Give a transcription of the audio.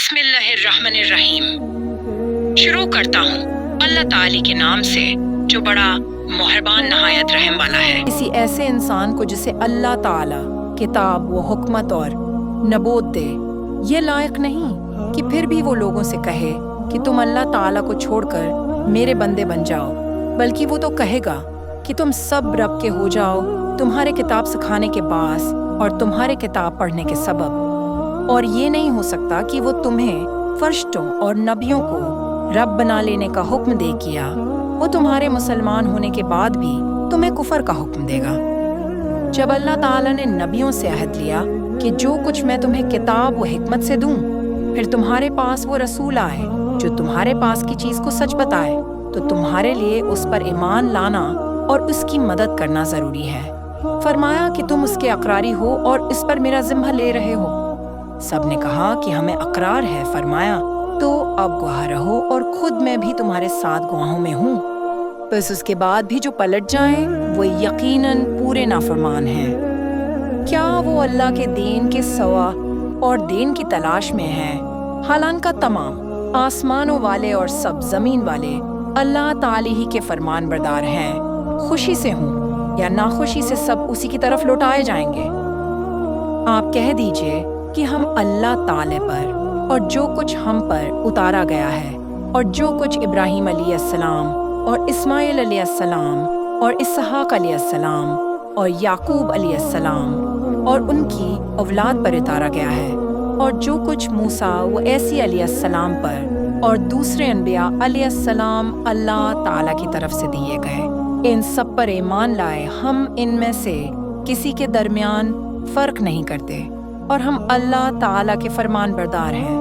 بسم اللہ الرحمن الرحیم، شروع کرتا ہوں اللہ تعالی کے نام سے جو بڑا مہربان نہایت رحم والا ہے۔ کسی ایسے انسان کو جسے اللہ تعالی کتاب و حکمت اور نبوت دے، یہ لائق نہیں کہ پھر بھی وہ لوگوں سے کہے کہ تم اللہ تعالی کو چھوڑ کر میرے بندے بن جاؤ، بلکہ وہ تو کہے گا کہ تم سب رب کے ہو جاؤ تمہارے کتاب سکھانے کے باعث اور تمہارے کتاب پڑھنے کے سبب۔ اور یہ نہیں ہو سکتا کہ وہ تمہیں فرشتوں اور نبیوں کو رب بنا لینے کا حکم دے کیا، وہ تمہارے مسلمان ہونے کے بعد بھی تمہیں کفر کا حکم دے گا۔ جب اللہ تعالیٰ نے نبیوں سے عہد لیا کہ جو کچھ میں تمہیں کتاب و حکمت سے دوں، پھر تمہارے پاس وہ رسول آئے جو تمہارے پاس کی چیز کو سچ بتائے، تو تمہارے لیے اس پر ایمان لانا اور اس کی مدد کرنا ضروری ہے۔ فرمایا کہ تم اس کے اقراری ہو اور اس پر میرا ذمہ لے رہے ہو۔ سب نے کہا کہ ہمیں اقرار ہے۔ فرمایا تو اب گواہ رہو اور خود میں بھی تمہارے ساتھ گواہوں میں ہوں۔ بس اس کے بعد بھی جو پلٹ جائیں وہ یقیناً پورے نافرمان ہیں۔ کیا وہ اللہ کے دین کے سوا اور دین کی تلاش میں ہیں؟ حالانکہ تمام آسمانوں والے اور سب زمین والے اللہ تعالی ہی کے فرمان بردار ہیں، خوشی سے ہوں یا ناخوشی سے سب اسی کی طرف لوٹائے جائیں گے۔ آپ کہہ دیجئے کہ ہم اللہ تعالی پر اور جو کچھ ہم پر اتارا گیا ہے اور جو کچھ ابراہیم علیہ السلام اور اسماعیل علیہ السلام اور اسحاق علیہ السلام اور یعقوب علیہ السلام اور ان کی اولاد پر اتارا گیا ہے، اور جو کچھ موسیٰ و عیسی علیہ السلام پر اور دوسرے انبیاء علیہ السلام اللہ تعالیٰ کی طرف سے دیے گئے، ان سب پر ایمان لائے۔ ہم ان میں سے کسی کے درمیان فرق نہیں کرتے، اور ہم اللہ تعالیٰ کے فرمان بردار ہیں۔